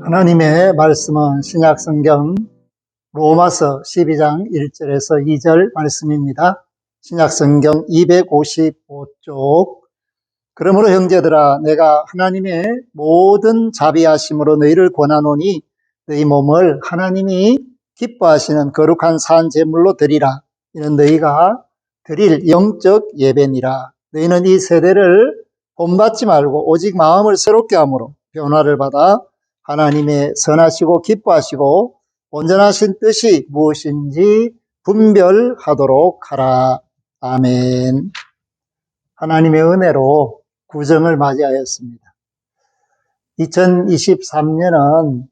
하나님의 말씀은 신약성경 로마서 12장 1절에서 2절 말씀입니다. 신약성경 255쪽. 그러므로 형제들아, 내가 하나님의 모든 자비하심으로 너희를 권하노니 너희 몸을 하나님이 기뻐하시는 거룩한 산 제물로 드리라. 이는 너희가 드릴 영적 예배니라. 너희는 이 세대를 본받지 말고 오직 마음을 새롭게 함으로 변화를 받아 하나님의 선하시고 기뻐하시고 온전하신 뜻이 무엇인지 분별하도록 하라. 아멘. 하나님의 은혜로 구정을 맞이하였습니다. 2023년은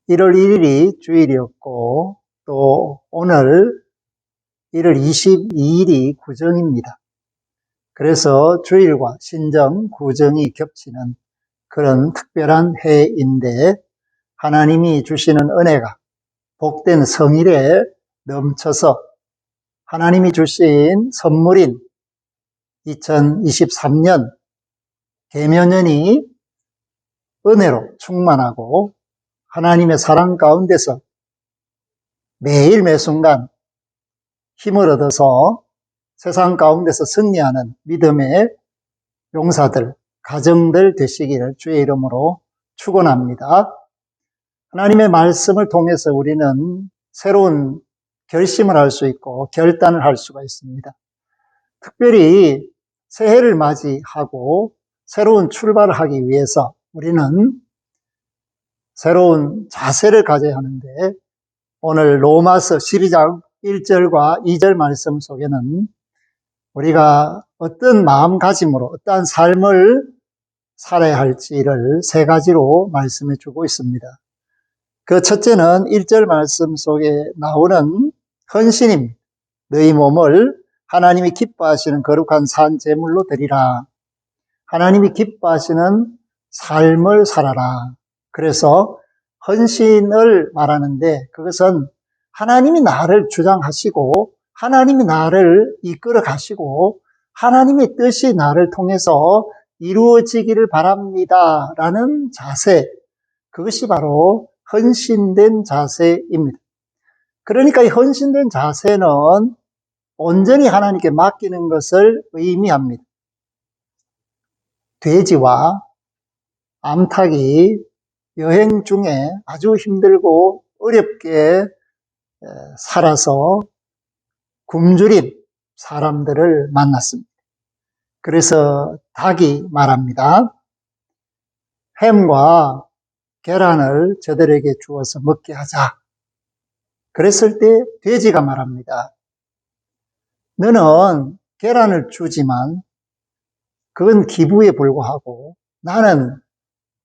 1월 1일이 주일이었고 또 오늘 1월 22일이 구정입니다. 그래서 주일과 신정, 구정이 겹치는 그런 특별한 해인데 하나님이 주시는 은혜가 복된 성일에 넘쳐서 하나님이 주신 선물인 2023년 계명년이 은혜로 충만하고 하나님의 사랑 가운데서 매일 매순간 힘을 얻어서 세상 가운데서 승리하는 믿음의 용사들, 가정들 되시기를 주의 이름으로 축원합니다. 하나님의 말씀을 통해서 우리는 새로운 결심을 할 수 있고 결단을 할 수가 있습니다. 특별히 새해를 맞이하고 새로운 출발을 하기 위해서 우리는 새로운 자세를 가져야 하는데 오늘 로마서 12장 1절과 2절 말씀 속에는 우리가 어떤 마음가짐으로 어떠한 삶을 살아야 할지를 세 가지로 말씀해 주고 있습니다. 그 첫째는 1절 말씀 속에 나오는 헌신입니다. 너희 몸을 하나님이 기뻐하시는 거룩한 산 제물로 드리라. 하나님이 기뻐하시는 삶을 살아라. 그래서 헌신을 말하는데 그것은 하나님이 나를 주장하시고 하나님이 나를 이끌어 가시고 하나님의 뜻이 나를 통해서 이루어지기를 바랍니다. 라는 자세, 그것이 바로 헌신된 자세입니다. 그러니까 이 헌신된 자세는 온전히 하나님께 맡기는 것을 의미합니다. 돼지와 암탉이 여행 중에 아주 힘들고 어렵게 살아서 굶주린 사람들을 만났습니다. 그래서 닭이 말합니다. 햄과 계란을 저들에게 주어서 먹게 하자. 그랬을 때 돼지가 말합니다. 너는 계란을 주지만 그건 기부에 불과하고 나는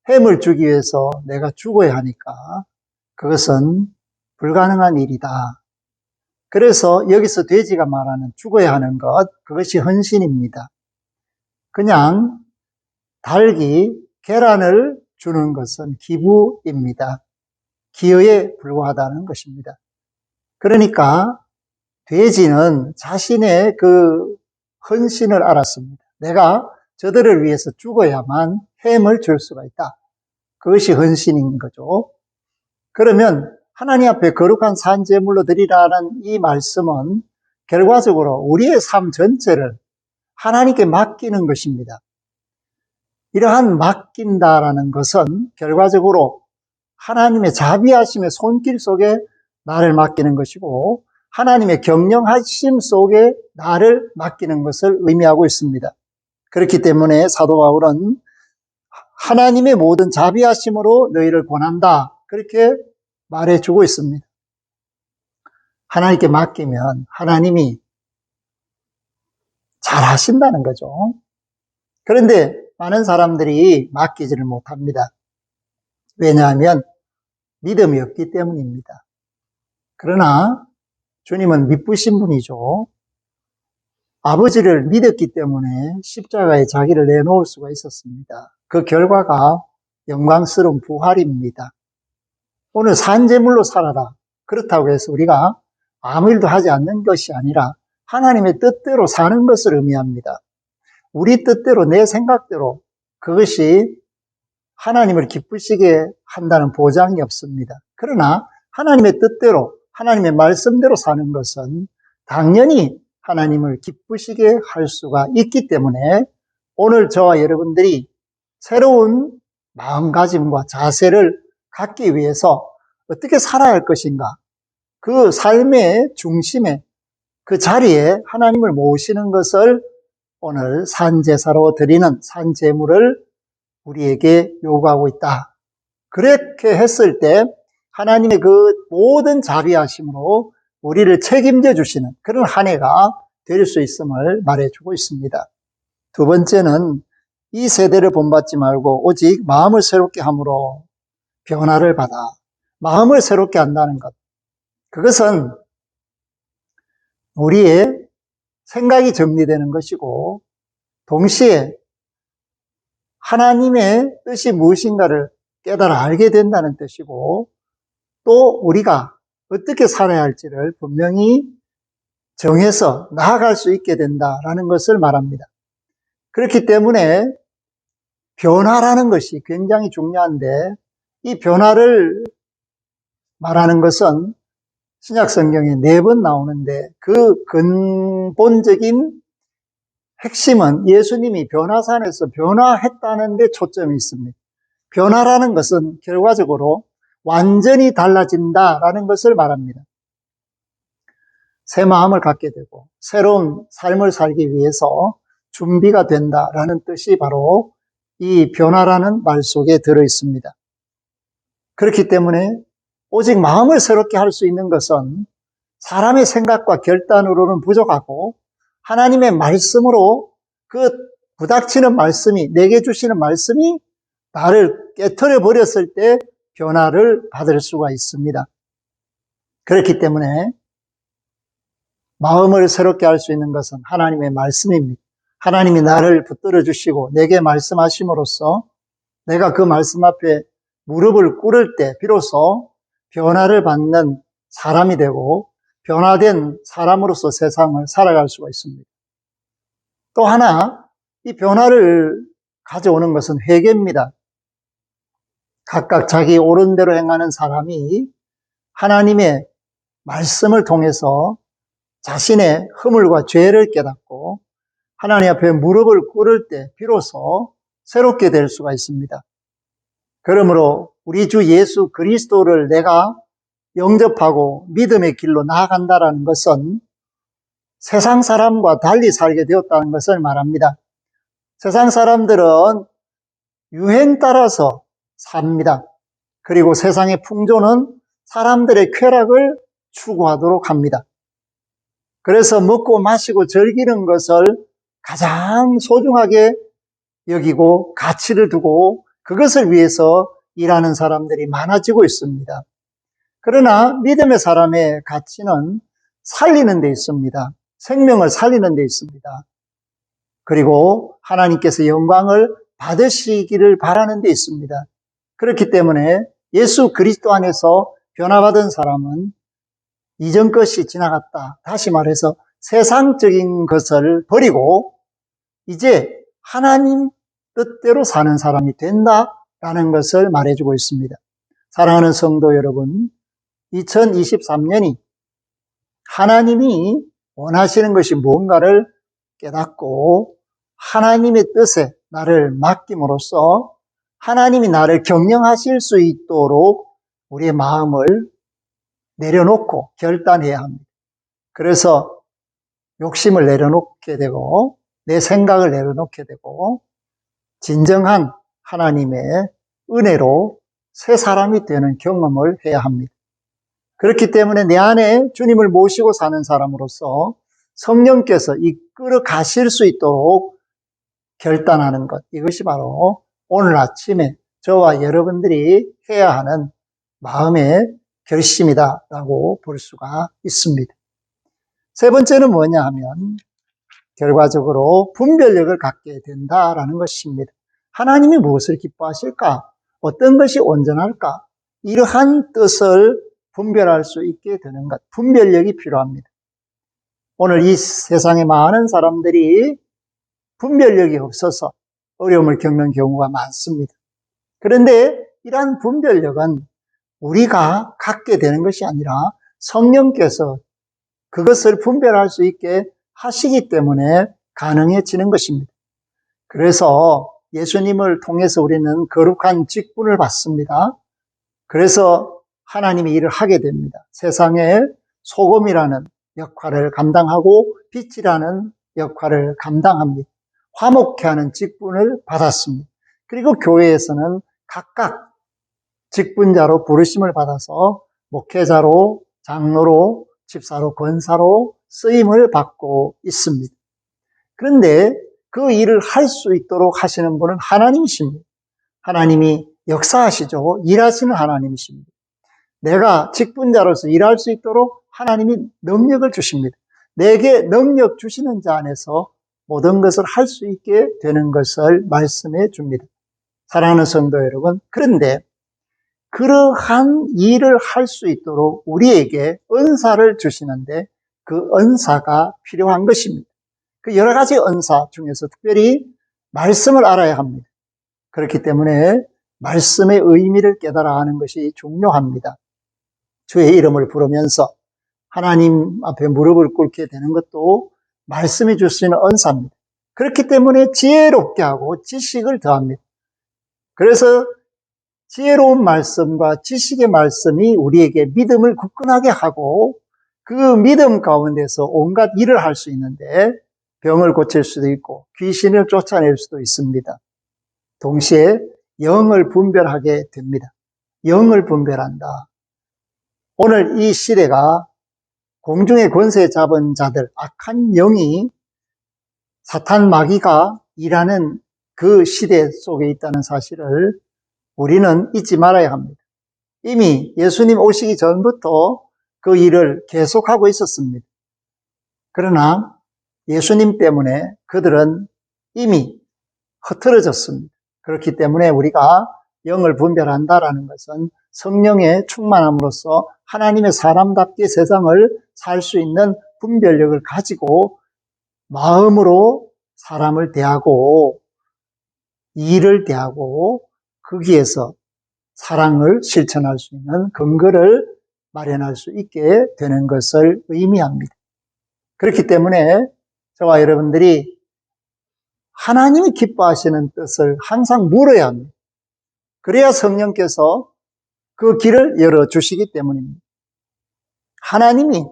햄을 주기 위해서 내가 죽어야 하니까 그것은 불가능한 일이다. 그래서 여기서 돼지가 말하는 죽어야 하는 것, 그것이 헌신입니다. 그냥 닭이 계란을 주는 것은 기부입니다. 기여에 불과하다는 것입니다. 그러니까 돼지는 자신의 그 헌신을 알았습니다. 내가 저들을 위해서 죽어야만 햄을 줄 수가 있다. 그것이 헌신인 거죠. 그러면 하나님 앞에 거룩한 산 제물로 드리라는 이 말씀은 결과적으로 우리의 삶 전체를 하나님께 맡기는 것입니다. 이러한 맡긴다라는 것은 결과적으로 하나님의 자비하심의 손길 속에 나를 맡기는 것이고 하나님의 경영하심 속에 나를 맡기는 것을 의미하고 있습니다. 그렇기 때문에 사도 바울은 하나님의 모든 자비하심으로 너희를 권한다. 그렇게 말해주고 있습니다. 하나님께 맡기면 하나님이 잘 하신다는 거죠. 그런데 많은 사람들이 맡기지를 못합니다. 왜냐하면 믿음이 없기 때문입니다. 그러나 주님은 미쁘신 분이죠. 아버지를 믿었기 때문에 십자가에 자기를 내놓을 수가 있었습니다. 그 결과가 영광스러운 부활입니다. 오늘 산제물로 살아라. 그렇다고 해서 우리가 아무 일도 하지 않는 것이 아니라 하나님의 뜻대로 사는 것을 의미합니다. 우리 뜻대로 내 생각대로 그것이 하나님을 기쁘시게 한다는 보장이 없습니다. 그러나 하나님의 뜻대로, 하나님의 말씀대로 사는 것은 당연히 하나님을 기쁘시게 할 수가 있기 때문에 오늘 저와 여러분들이 새로운 마음가짐과 자세를 갖기 위해서 어떻게 살아야 할 것인가, 그 삶의 중심에, 그 자리에 하나님을 모시는 것을 오늘 산제사로 드리는 산제물을 우리에게 요구하고 있다. 그렇게 했을 때 하나님의 그 모든 자비하심으로 우리를 책임져 주시는 그런 한 해가 될 수 있음을 말해주고 있습니다. 두 번째는 이 세대를 본받지 말고 오직 마음을 새롭게 함으로 변화를 받아 마음을 새롭게 한다는 것. 그것은 우리의 생각이 정리되는 것이고 동시에 하나님의 뜻이 무엇인가를 깨달아 알게 된다는 뜻이고 또 우리가 어떻게 살아야 할지를 분명히 정해서 나아갈 수 있게 된다라는 것을 말합니다. 그렇기 때문에 변화라는 것이 굉장히 중요한데 이 변화를 말하는 것은 신약 성경에 4번 나오는데 그 근본적인 핵심은 예수님이 변화산에서 변화했다는 데 초점이 있습니다. 변화라는 것은 결과적으로 완전히 달라진다라는 것을 말합니다. 새 마음을 갖게 되고 새로운 삶을 살기 위해서 준비가 된다라는 뜻이 바로 이 변화라는 말 속에 들어 있습니다. 그렇기 때문에 오직 마음을 새롭게 할 수 있는 것은 사람의 생각과 결단으로는 부족하고 하나님의 말씀으로 그 부닥치는 말씀이, 내게 주시는 말씀이 나를 깨트려 버렸을 때 변화를 받을 수가 있습니다. 그렇기 때문에 마음을 새롭게 할 수 있는 것은 하나님의 말씀입니다. 하나님이 나를 붙들어 주시고 내게 말씀하심으로써 내가 그 말씀 앞에 무릎을 꿇을 때 비로소 변화를 받는 사람이 되고 변화된 사람으로서 세상을 살아갈 수가 있습니다. 또 하나, 이 변화를 가져오는 것은 회개입니다. 각각 자기 옳은 대로 행하는 사람이 하나님의 말씀을 통해서 자신의 허물과 죄를 깨닫고 하나님 앞에 무릎을 꿇을 때 비로소 새롭게 될 수가 있습니다. 그러므로 우리 주 예수 그리스도를 내가 영접하고 믿음의 길로 나아간다는 것은 세상 사람과 달리 살게 되었다는 것을 말합니다. 세상 사람들은 유행 따라서 삽니다. 그리고 세상의 풍조는 사람들의 쾌락을 추구하도록 합니다. 그래서 먹고 마시고 즐기는 것을 가장 소중하게 여기고 가치를 두고 그것을 위해서 일하는 사람들이 많아지고 있습니다. 그러나 믿음의 사람의 가치는 살리는 데 있습니다. 생명을 살리는 데 있습니다. 그리고 하나님께서 영광을 받으시기를 바라는 데 있습니다. 그렇기 때문에 예수 그리스도 안에서 변화받은 사람은 이전 것이 지나갔다. 다시 말해서 세상적인 것을 버리고 이제 하나님 뜻대로 사는 사람이 된다라는 것을 말해주고 있습니다. 사랑하는 성도 여러분, 2023년이 하나님이 원하시는 것이 무언가를 깨닫고 하나님의 뜻에 나를 맡김으로써 하나님이 나를 경영하실 수 있도록 우리의 마음을 내려놓고 결단해야 합니다. 그래서 욕심을 내려놓게 되고 내 생각을 내려놓게 되고 진정한 하나님의 은혜로 새 사람이 되는 경험을 해야 합니다. 그렇기 때문에 내 안에 주님을 모시고 사는 사람으로서 성령께서 이끌어 가실 수 있도록 결단하는 것, 이것이 바로 오늘 아침에 저와 여러분들이 해야 하는 마음의 결심이다라고 볼 수가 있습니다. 세 번째는 뭐냐 하면 결과적으로 분별력을 갖게 된다라는 것입니다. 하나님이 무엇을 기뻐하실까? 어떤 것이 온전할까? 이러한 뜻을 분별할 수 있게 되는 것, 분별력이 필요합니다. 오늘 이 세상에 많은 사람들이 분별력이 없어서 어려움을 겪는 경우가 많습니다. 그런데 이러한 분별력은 우리가 갖게 되는 것이 아니라 성령께서 그것을 분별할 수 있게 하시기 때문에 가능해지는 것입니다. 그래서 예수님을 통해서 우리는 거룩한 직분을 받습니다. 그래서 하나님의 일을 하게 됩니다. 세상에 소금이라는 역할을 감당하고 빛이라는 역할을 감당합니다. 화목케 하는 직분을 받았습니다. 그리고 교회에서는 각각 직분자로 부르심을 받아서 목회자로, 장로로, 집사로, 권사로 쓰임을 받고 있습니다. 그런데 그 일을 할 수 있도록 하시는 분은 하나님이십니다. 하나님이 역사하시죠. 일하시는 하나님이십니다. 내가 직분자로서 일할 수 있도록 하나님이 능력을 주십니다. 내게 능력 주시는 자 안에서 모든 것을 할 수 있게 되는 것을 말씀해 줍니다. 사랑하는 성도 여러분, 그런데 그러한 일을 할 수 있도록 우리에게 은사를 주시는데 그 은사가 필요한 것입니다. 그 여러 가지 은사 중에서 특별히 말씀을 알아야 합니다. 그렇기 때문에 말씀의 의미를 깨달아 하는 것이 중요합니다. 주의 이름을 부르면서 하나님 앞에 무릎을 꿇게 되는 것도 말씀이 주시는 은사입니다. 그렇기 때문에 지혜롭게 하고 지식을 더합니다. 그래서 지혜로운 말씀과 지식의 말씀이 우리에게 믿음을 굳건하게 하고 그 믿음 가운데서 온갖 일을 할 수 있는데 병을 고칠 수도 있고 귀신을 쫓아낼 수도 있습니다. 동시에 영을 분별하게 됩니다. 영을 분별한다. 오늘 이 시대가 공중의 권세 잡은 자들, 악한 영이 사탄 마귀가 일하는 그 시대 속에 있다는 사실을 우리는 잊지 말아야 합니다. 이미 예수님 오시기 전부터 그 일을 계속하고 있었습니다. 그러나 예수님 때문에 그들은 이미 흐트러졌습니다. 그렇기 때문에 우리가 영을 분별한다라는 것은 성령의 충만함으로써 하나님의 사람답게 세상을 살 수 있는 분별력을 가지고 마음으로 사람을 대하고 일을 대하고 거기에서 사랑을 실천할 수 있는 근거를 마련할 수 있게 되는 것을 의미합니다. 그렇기 때문에 저와 여러분들이 하나님이 기뻐하시는 뜻을 항상 물어야 합니다. 그래야 성령께서 그 길을 열어주시기 때문입니다. 하나님이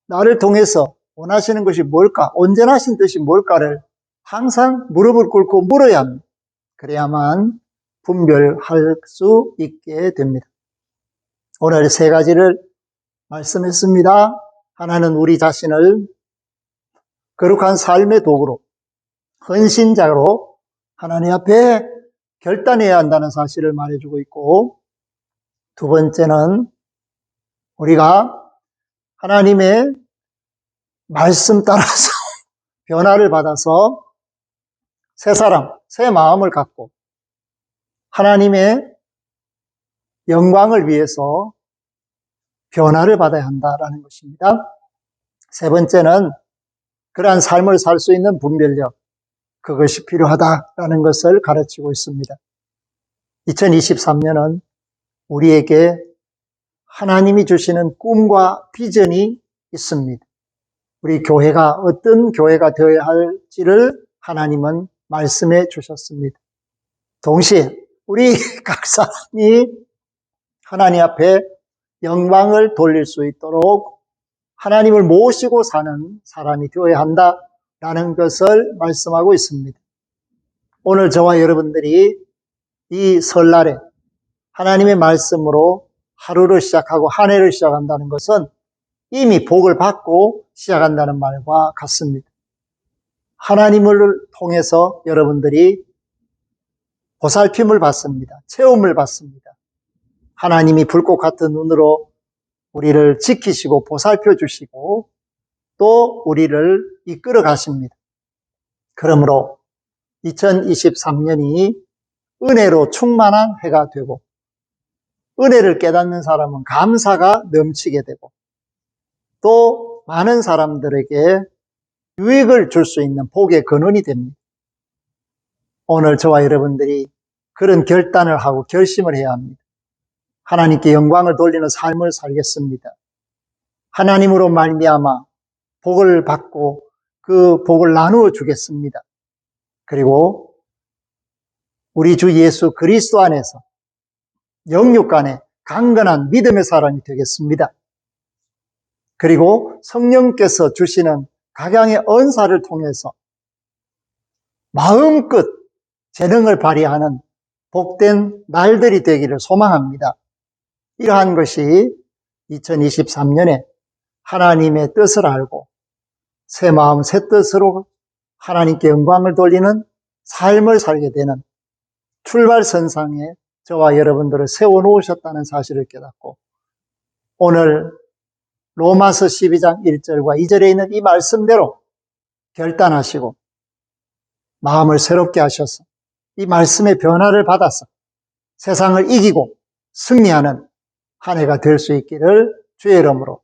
나를 통해서 원하시는 것이 뭘까? 온전하신 뜻이 뭘까를 항상 무릎을 꿇고 물어야 합니다. 그래야만 분별할 수 있게 됩니다. 오늘 세 가지를 말씀했습니다. 하나는 우리 자신을 거룩한 삶의 도구로, 헌신자로 하나님 앞에 결단해야 한다는 사실을 말해주고 있고, 두 번째는 우리가 하나님의 말씀 따라서 변화를 받아서 새 사람, 새 마음을 갖고 하나님의 영광을 위해서 변화를 받아야 한다라는 것입니다. 세 번째는 그러한 삶을 살 수 있는 분별력, 그것이 필요하다라는 것을 가르치고 있습니다. 2023년은 우리에게 하나님이 주시는 꿈과 비전이 있습니다. 우리 교회가 어떤 교회가 되어야 할지를 하나님은 말씀해 주셨습니다. 동시에 우리 각 사람이 하나님 앞에 영광을 돌릴 수 있도록 하나님을 모시고 사는 사람이 되어야 한다라는 것을 말씀하고 있습니다. 오늘 저와 여러분들이 이 설날에 하나님의 말씀으로 하루를 시작하고 한 해를 시작한다는 것은 이미 복을 받고 시작한다는 말과 같습니다. 하나님을 통해서 여러분들이 보살핌을 받습니다. 체험을 받습니다. 하나님이 불꽃 같은 눈으로 우리를 지키시고 보살펴 주시고 또 우리를 이끌어 가십니다. 그러므로 2023년이 은혜로 충만한 해가 되고 은혜를 깨닫는 사람은 감사가 넘치게 되고 또 많은 사람들에게 유익을 줄 수 있는 복의 근원이 됩니다. 오늘 저와 여러분들이 그런 결단을 하고 결심을 해야 합니다. 하나님께 영광을 돌리는 삶을 살겠습니다. 하나님으로 말미암아 복을 받고 그 복을 나누어 주겠습니다. 그리고 우리 주 예수 그리스도 안에서 영육 간에 강건한 믿음의 사람이 되겠습니다. 그리고 성령께서 주시는 각양의 은사를 통해서 마음껏 재능을 발휘하는 복된 날들이 되기를 소망합니다. 이러한 것이 2023년에 하나님의 뜻을 알고 새 마음 새 뜻으로 하나님께 영광을 돌리는 삶을 살게 되는 출발선상에 저와 여러분들을 세워놓으셨다는 사실을 깨닫고 오늘 로마서 12장 1절과 2절에 있는 이 말씀대로 결단하시고 마음을 새롭게 하셔서 이 말씀의 변화를 받아서 세상을 이기고 승리하는 한 해가 될 수 있기를 주의 이름으로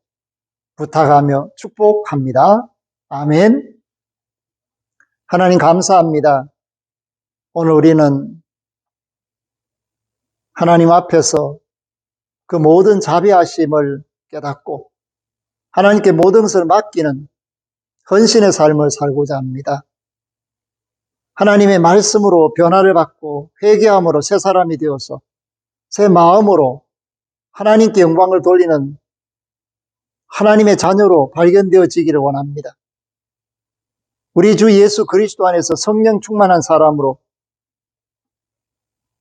부탁하며 축복합니다. 아멘. 하나님 감사합니다. 오늘 우리는 하나님 앞에서 그 모든 자비하심을 깨닫고 하나님께 모든 것을 맡기는 헌신의 삶을 살고자 합니다. 하나님의 말씀으로 변화를 받고 회개함으로 새 사람이 되어서 새 마음으로 하나님께 영광을 돌리는 하나님의 자녀로 발견되어지기를 원합니다. 우리 주 예수 그리스도 안에서 성령 충만한 사람으로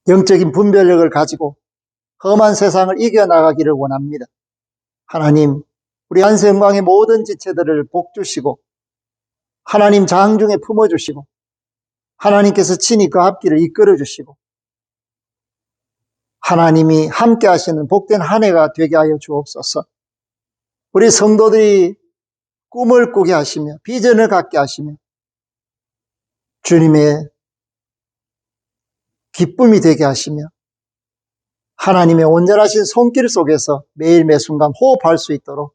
영적인 분별력을 가지고 험한 세상을 이겨나가기를 원합니다. 하나님, 우리 한세영광의 모든 지체들을 복주시고 하나님 장중에 품어주시고 하나님께서 친히 그 앞길을 이끌어주시고 하나님이 함께 하시는 복된 한 해가 되게 하여 주옵소서. 우리 성도들이 꿈을 꾸게 하시며 비전을 갖게 하시며 주님의 기쁨이 되게 하시며 하나님의 온전하신 손길 속에서 매일 매순간 호흡할 수 있도록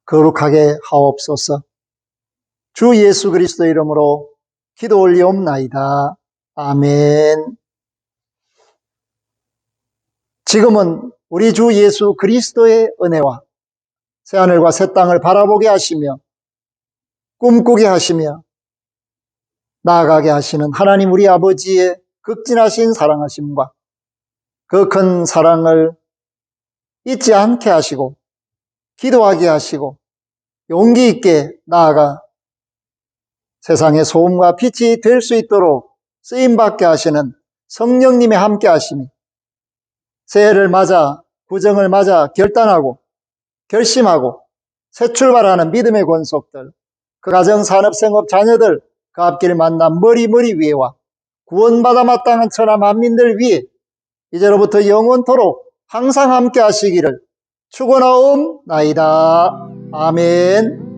거룩하게 하옵소서. 주 예수 그리스도 이름으로 기도 올리옵나이다. 아멘. 지금은 우리 주 예수 그리스도의 은혜와 새하늘과 새 땅을 바라보게 하시며 꿈꾸게 하시며 나아가게 하시는 하나님 우리 아버지의 극진하신 사랑하심과 그 큰 사랑을 잊지 않게 하시고 기도하게 하시고 용기 있게 나아가 세상의 소음과 빛이 될 수 있도록 쓰임받게 하시는 성령님의 함께 하심이 새해를 맞아 구정을 맞아 결단하고 결심하고 새 출발하는 믿음의 권속들, 그 가정, 산업, 생업, 자녀들, 그 앞길을 만난 머리 위에와 구원받아 마땅한 천하 만민들 위에 이제로부터 영원토록 항상 함께 하시기를 축원하옵나이다. 아멘.